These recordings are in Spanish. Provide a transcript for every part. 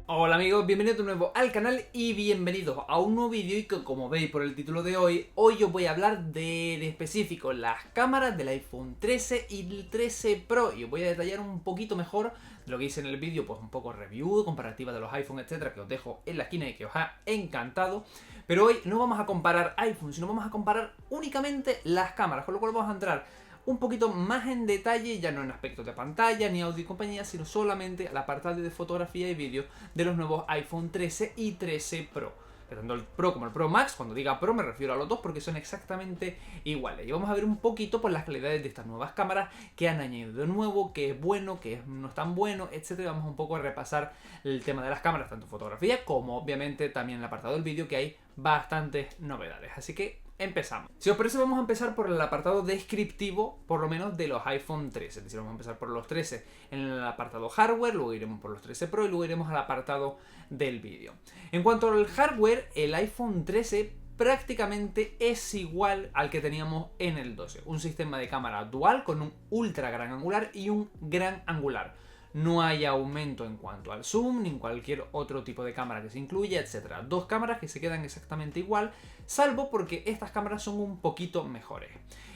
Hola amigos, bienvenidos de nuevo al canal y bienvenidos a un nuevo vídeo. Y que, como veis por el título de hoy os voy a hablar de en específico las cámaras del iPhone 13 y el 13 Pro. Y os voy a detallar un poquito mejor de lo que hice en el vídeo, pues un poco review, comparativa de los iPhone, etcétera, que os dejo en la esquina y que os ha encantado. Pero hoy no vamos a comparar iPhone, sino vamos a comparar únicamente las cámaras, con lo cual vamos a entrar un poquito más en detalle, ya no en aspectos de pantalla ni audio y compañía, sino solamente al apartado de fotografía y vídeo de los nuevos iPhone 13 y 13 Pro. Que tanto el Pro como el Pro Max, cuando diga Pro me refiero a los dos porque son exactamente iguales. Y vamos a ver un poquito por las calidades de estas nuevas cámaras que han añadido de nuevo, que es bueno, que no es tan bueno, etcétera. Vamos un poco a repasar el tema de las cámaras, tanto fotografía como obviamente también el apartado del vídeo, que hay bastantes novedades. Así que empezamos. Si os parece, vamos a empezar por el apartado descriptivo, por lo menos de los iPhone 13. Es decir, vamos a empezar por los 13 en el apartado hardware, luego iremos por los 13 Pro y luego iremos al apartado del vídeo. En cuanto al hardware, el iPhone 13 prácticamente es igual al que teníamos en el 12. Un sistema de cámara dual con un ultra gran angular y un gran angular. No hay aumento en cuanto al zoom, ni en cualquier otro tipo de cámara que se incluya, etc. Dos cámaras que se quedan exactamente igual, salvo porque estas cámaras son un poquito mejores.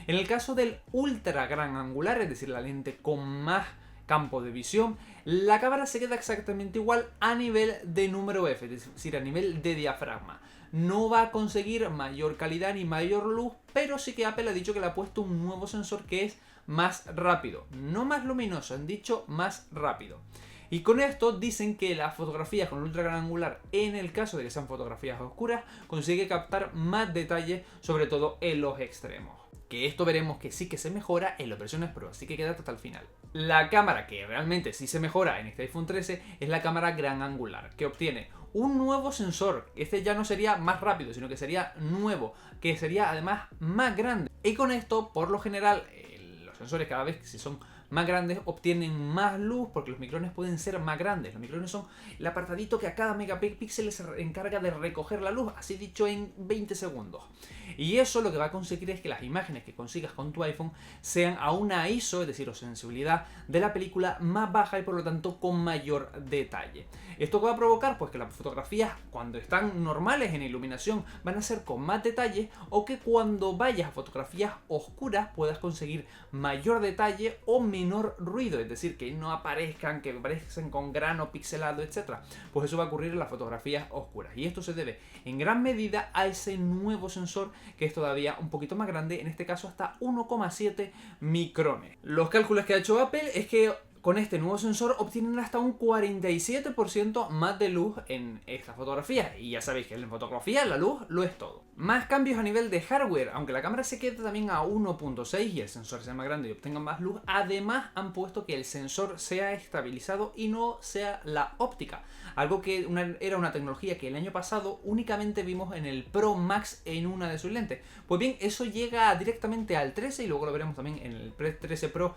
En el caso del ultra gran angular, es decir, la lente con más campo de visión, la cámara se queda exactamente igual a nivel de número F, es decir, a nivel de diafragma. No va a conseguir mayor calidad ni mayor luz, pero sí que Apple ha dicho que le ha puesto un nuevo sensor que es más rápido, no más luminoso, han dicho más rápido. Y con esto dicen que las fotografías con ultra gran angular, en el caso de que sean fotografías oscuras, consigue captar más detalle, sobre todo en los extremos. Que esto veremos que sí que se mejora en las versiones Pro, así que quédate hasta el final. La cámara que realmente sí se mejora en este iPhone 13 es la cámara gran angular, que obtiene un nuevo sensor. Este ya no sería más rápido, sino que sería nuevo, que sería además más grande. Y con esto, por lo general, los sensores cada vez que si son más grandes obtienen más luz porque los micrones pueden ser más grandes. Los micrones son el apartadito que a cada megapíxel se encarga de recoger la luz, así dicho en 20 segundos. Y eso lo que va a conseguir es que las imágenes que consigas con tu iPhone sean a una ISO, es decir, o sensibilidad de la película más baja y por lo tanto con mayor detalle. ¿Esto qué va a provocar? Pues que las fotografías cuando están normales en iluminación van a ser con más detalle, o que cuando vayas a fotografías oscuras puedas conseguir mayor detalle o menor ruido, es decir, que no aparezcan, que aparecen con grano pixelado, etc. Pues eso va a ocurrir en las fotografías oscuras. Y esto se debe en gran medida a ese nuevo sensor que es todavía un poquito más grande, en este caso hasta 1,7 micrones. Los cálculos que ha hecho Apple es que con este nuevo sensor obtienen hasta un 47% más de luz en esta fotografía. Y ya sabéis que en fotografía la luz lo es todo. Más cambios a nivel de hardware. Aunque la cámara se quede también a 1.6 y el sensor sea más grande y obtenga más luz, además han puesto que el sensor sea estabilizado y no sea la óptica. Algo que era una tecnología que el año pasado únicamente vimos en el Pro Max en una de sus lentes. Pues bien, eso llega directamente al 13 y luego lo veremos también en el 13 Pro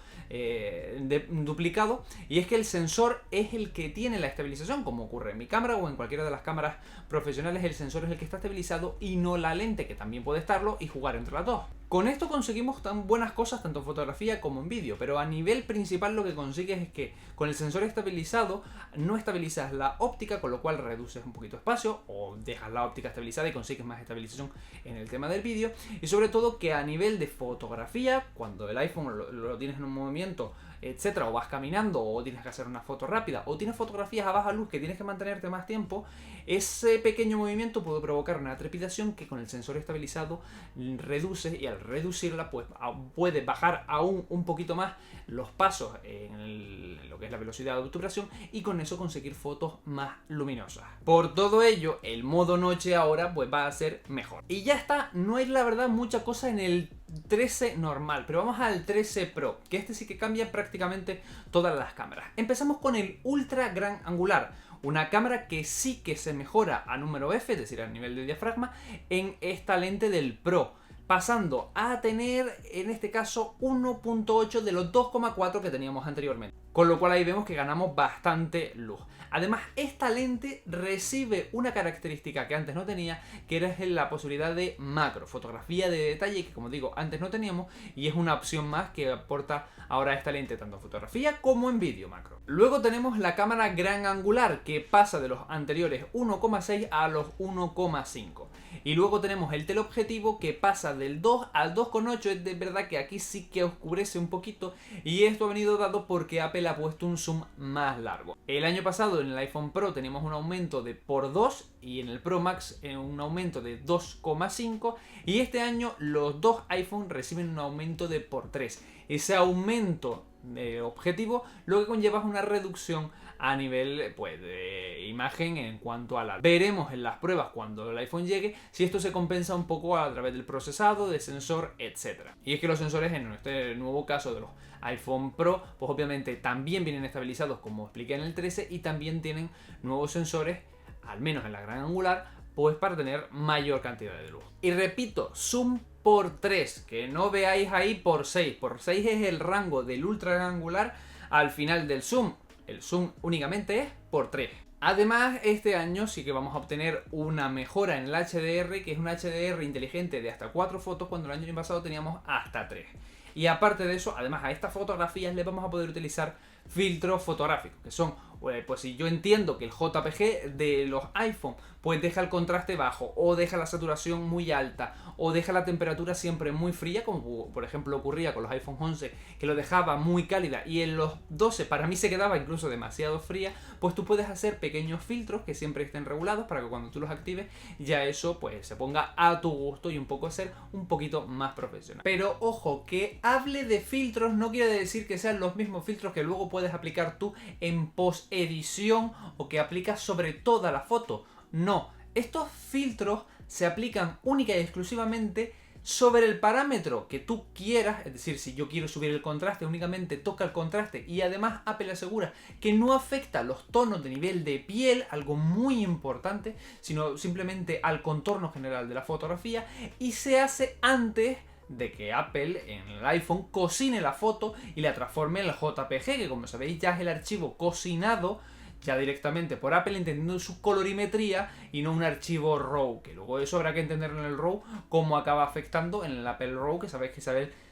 duplicado. Y es que el sensor es el que tiene la estabilización, como ocurre en mi cámara o en cualquiera de las cámaras profesionales. El sensor es el que está estabilizado y no la lente, que también puede estarlo, y jugar entre las dos. Con esto conseguimos tan buenas cosas tanto en fotografía como en vídeo, pero a nivel principal lo que consigues es que con el sensor estabilizado no estabilizas la óptica, con lo cual reduces un poquito espacio, o dejas la óptica estabilizada y consigues más estabilización en el tema del vídeo. Y sobre todo que a nivel de fotografía, cuando el iPhone lo tienes en un movimiento, etcétera, o vas caminando, o tienes que hacer una foto rápida, o tienes fotografías a baja luz que tienes que mantenerte más tiempo, ese pequeño movimiento puede provocar una trepidación que con el sensor estabilizado reduce, y al reducirla pues puede bajar aún un poquito más los pasos en lo que es la velocidad de obturación, y con eso conseguir fotos más luminosas. Por todo ello, el modo noche ahora pues va a ser mejor. Y ya está, no hay la verdad mucha cosa en el 13 normal, pero vamos al 13 Pro, que este sí que cambia prácticamente todas las cámaras. Empezamos con el ultra gran angular, una cámara que sí que se mejora a número F, es decir, a nivel de diafragma, en esta lente del Pro. pasando a tener en este caso 1.8 de los 2,4 que teníamos anteriormente. Con lo cual ahí vemos que ganamos bastante luz. Además, esta lente recibe una característica que antes no tenía, que era la posibilidad de macro, fotografía de detalle, que como digo, antes no teníamos, y es una opción más que aporta ahora esta lente tanto en fotografía como en vídeo macro. Luego tenemos la cámara gran angular, que pasa de los anteriores 1,6 a los 1,5. Y luego tenemos el teleobjetivo, que pasa del 2 al 2,8. Es de verdad que aquí sí que oscurece un poquito, y esto ha venido dado porque Apple ha puesto un zoom más largo. El año pasado en el iPhone Pro teníamos un aumento de por 2 y en el Pro Max un aumento de 2,5, y este año los dos iPhone reciben un aumento de por 3. Ese aumento de objetivo lo que conlleva es una reducción a nivel pues de imagen en cuanto a la... Veremos en las pruebas cuando el iPhone llegue si esto se compensa un poco a través del procesado, de sensor, etc. Y es que los sensores en este nuevo caso de los iPhone Pro pues obviamente también vienen estabilizados como expliqué en el 13, y también tienen nuevos sensores, al menos en la gran angular, pues para tener mayor cantidad de luz. Y repito, zoom por 3, que no veáis ahí por 6. Por 6 es el rango del ultra gran angular al final del zoom. El zoom únicamente es por 3. Además, este año sí que vamos a obtener una mejora en el HDR, que es un HDR inteligente de hasta 4 fotos, cuando el año pasado teníamos hasta 3. Y aparte de eso, además a estas fotografías le vamos a poder utilizar filtros fotográficos, que son, pues si yo entiendo que el JPG de los iPhone pues deja el contraste bajo, o deja la saturación muy alta, o deja la temperatura siempre muy fría, como por ejemplo ocurría con los iPhone 11, que lo dejaba muy cálida, y en los 12 para mí se quedaba incluso demasiado fría, pues tú puedes hacer pequeños filtros que siempre estén regulados para que cuando tú los actives ya eso pues se ponga a tu gusto y un poco ser un poquito más profesional. Pero ojo, que hable de filtros no quiere decir que sean los mismos filtros que luego puedes aplicar tú en post-edición o que aplicas sobre toda la foto. No, estos filtros se aplican única y exclusivamente sobre el parámetro que tú quieras. Es decir, si yo quiero subir el contraste, únicamente toca el contraste, y además Apple asegura que no afecta los tonos de nivel de piel, algo muy importante, sino simplemente al contorno general de la fotografía, y se hace antes de que Apple en el iPhone cocine la foto y la transforme en el JPG, que como sabéis ya es el archivo cocinado ya directamente por Apple, entendiendo su colorimetría y no un archivo RAW, que luego eso habrá que entenderlo en el RAW cómo acaba afectando en el Apple RAW, que sabéis que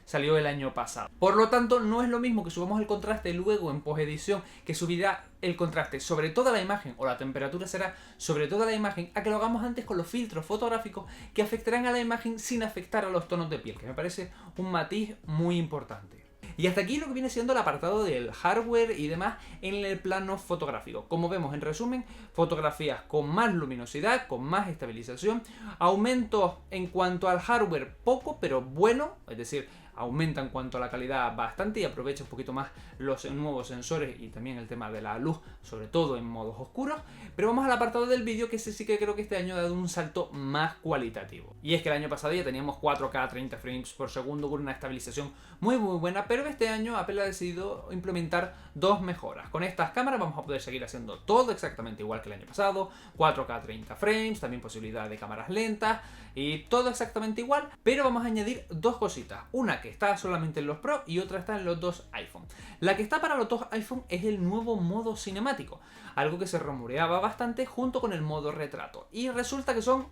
salió el año pasado. Por lo tanto, no es lo mismo que subamos el contraste luego en postedición, que subirá el contraste sobre toda la imagen, o la temperatura será sobre toda la imagen, a que lo hagamos antes con los filtros fotográficos que afectarán a la imagen sin afectar a los tonos de piel, que me parece un matiz muy importante. Y hasta aquí lo que viene siendo el apartado del hardware y demás en el plano fotográfico. Como vemos, en resumen, fotografías con más luminosidad, con más estabilización, aumentos en cuanto al hardware poco pero bueno, es decir, aumenta en cuanto a la calidad bastante y aprovecha un poquito más los nuevos sensores y también el tema de la luz, sobre todo en modos oscuros. Pero vamos al apartado del vídeo, que ese sí que creo que este año ha dado un salto más cualitativo. Y es que el año pasado ya teníamos 4K 30 frames por segundo con una estabilización muy buena, pero este año Apple ha decidido implementar dos mejoras. Con estas cámaras vamos a poder seguir haciendo todo exactamente igual que el año pasado, 4K 30 frames, también posibilidad de cámaras lentas y todo exactamente igual, pero vamos a añadir dos cositas. Una que está solamente en los Pro y otra está en los dos iPhone. La que está para los dos iPhone es el nuevo modo cinemático, algo que se rumoreaba bastante junto con el modo retrato, y resulta que son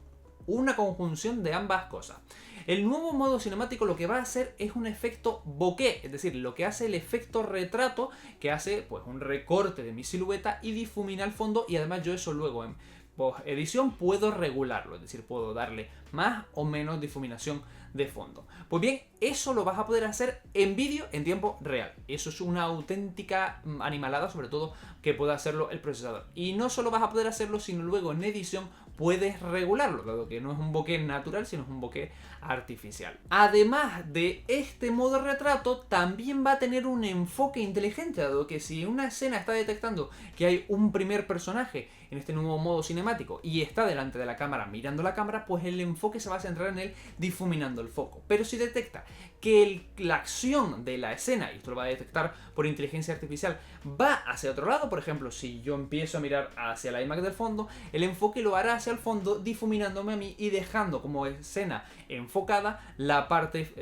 una conjunción de ambas cosas. El nuevo modo cinemático lo que va a hacer es un efecto bokeh, es decir, lo que hace el efecto retrato, que hace pues un recorte de mi silueta y difumina el fondo, y además yo eso luego en post-edición puedo regularlo, es decir, puedo darle más o menos difuminación de fondo. Pues bien, eso lo vas a poder hacer en vídeo en tiempo real. Eso es una auténtica animalada, sobre todo que pueda hacerlo el procesador. Y no solo vas a poder hacerlo, sino luego en edición puedes regularlo, dado que no es un bokeh natural, sino es un bokeh artificial. Además de este modo retrato, también va a tener un enfoque inteligente, dado que si una escena está detectando que hay un primer personaje en este nuevo modo cinemático y está delante de la cámara mirando la cámara, pues el enfoque se va a centrar en él difuminando cambiando el foco. Pero si detecta que la acción de la escena, y esto lo va a detectar por inteligencia artificial, va hacia otro lado, por ejemplo, si yo empiezo a mirar hacia la imagen del fondo, el enfoque lo hará hacia el fondo, difuminándome a mí y dejando como escena enfocada la parte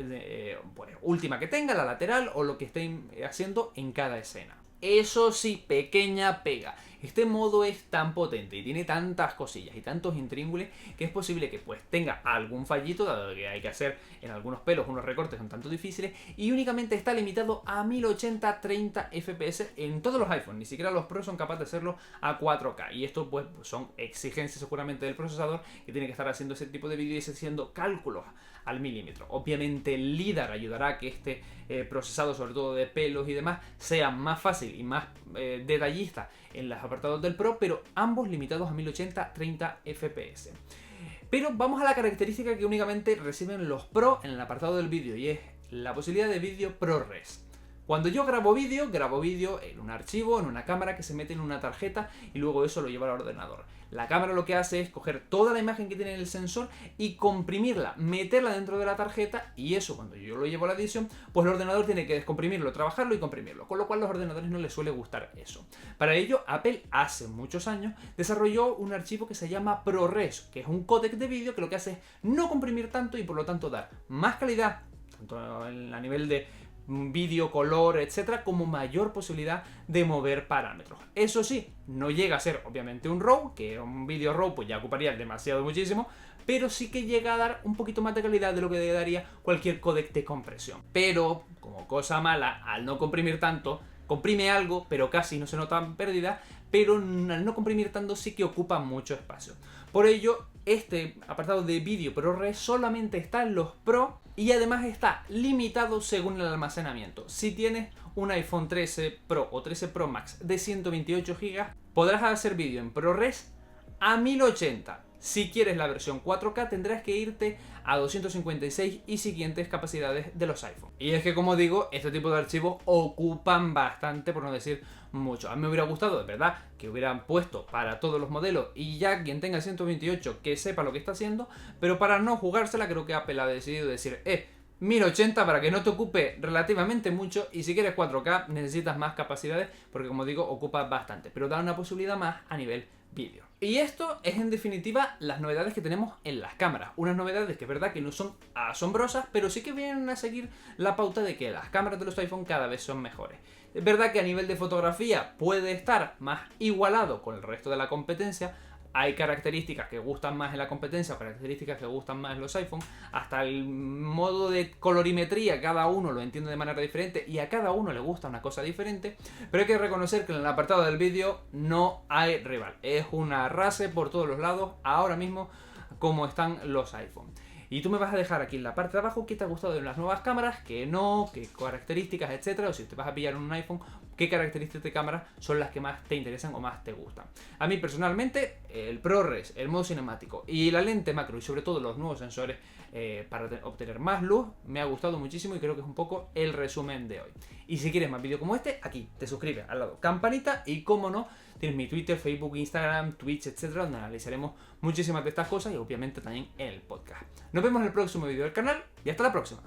pues, última que tenga, la lateral o lo que esté haciendo en cada escena. Eso sí, pequeña pega. Este modo es tan potente y tiene tantas cosillas y tantos intríngulis que es posible que pues tenga algún fallito, dado que hay que hacer en algunos pelos unos recortes un tanto difíciles, y únicamente está limitado a 1080 30 FPS en todos los iPhones. Ni siquiera los Pro son capaces de hacerlo a 4K. Y esto pues son exigencias seguramente del procesador, que tiene que estar haciendo ese tipo de vídeos y haciendo cálculos al milímetro. Obviamente el LiDAR ayudará a que este procesado, sobre todo de pelos y demás, sea más fácil y más detallista en los apartados del Pro, pero ambos limitados a 1080 30 FPS. Pero vamos a la característica que únicamente reciben los Pro en el apartado del vídeo, y es la posibilidad de vídeo ProRes. Cuando yo grabo vídeo en un archivo, en una cámara que se mete en una tarjeta y luego eso lo lleva al ordenador. La cámara lo que hace es coger toda la imagen que tiene el sensor y comprimirla, meterla dentro de la tarjeta, y eso cuando yo lo llevo a la edición, pues el ordenador tiene que descomprimirlo, trabajarlo y comprimirlo, con lo cual a los ordenadores no les suele gustar eso. Para ello, Apple hace muchos años desarrolló un archivo que se llama ProRes, que es un códec de vídeo que lo que hace es no comprimir tanto y por lo tanto dar más calidad, tanto a nivel de vídeo, color, etcétera, como mayor posibilidad de mover parámetros. Eso sí, no llega a ser obviamente un RAW, que un vídeo RAW pues ya ocuparía demasiado muchísimo, pero sí que llega a dar un poquito más de calidad de lo que daría cualquier códec de compresión. Pero, como cosa mala, al no comprimir tanto, comprime algo, pero casi no se nota pérdida, pero al no comprimir tanto sí que ocupa mucho espacio. Por ello, este apartado de vídeo ProRes solamente está en los Pro y además está limitado según el almacenamiento. Si tienes un iPhone 13 Pro o 13 Pro Max de 128 GB, podrás hacer vídeo en ProRes a 1080. Si quieres la versión 4K tendrás que irte a 256 y siguientes capacidades de los iPhone. Y es que, como digo, este tipo de archivos ocupan bastante, por no decir mucho. A mí me hubiera gustado, de verdad, que hubieran puesto para todos los modelos y ya quien tenga 128 que sepa lo que está haciendo, pero para no jugársela creo que Apple ha decidido decir 1080 para que no te ocupe relativamente mucho, y si quieres 4K necesitas más capacidades porque, como digo, ocupa bastante, pero da una posibilidad más a nivel vídeo. Y esto es en definitiva las novedades que tenemos en las cámaras. Unas novedades que es verdad que no son asombrosas, pero sí que vienen a seguir la pauta de que las cámaras de los iPhone cada vez son mejores. Es verdad que a nivel de fotografía puede estar más igualado con el resto de la competencia. Hay características que gustan más en la competencia o características que gustan más en los iPhone. Hasta el modo de colorimetría, cada uno lo entiende de manera diferente y a cada uno le gusta una cosa diferente. Pero hay que reconocer que en el apartado del vídeo no hay rival. Es una arrase por todos los lados ahora mismo como están los iPhone. Y tú me vas a dejar aquí en la parte de abajo qué te ha gustado de las nuevas cámaras, qué no, qué características, etcétera. O si te vas a pillar un iPhone, qué características de cámara son las que más te interesan o más te gustan. A mí personalmente, el ProRes, el modo cinemático y la lente macro, y sobre todo los nuevos sensores para obtener más luz, me ha gustado muchísimo y creo que es un poco el resumen de hoy. Y si quieres más vídeos como este, aquí te suscribes al lado campanita y, como no, tienes mi Twitter, Facebook, Instagram, Twitch, etcétera, donde analizaremos muchísimas de estas cosas y obviamente también en el podcast. Nos vemos en el próximo vídeo del canal y hasta la próxima.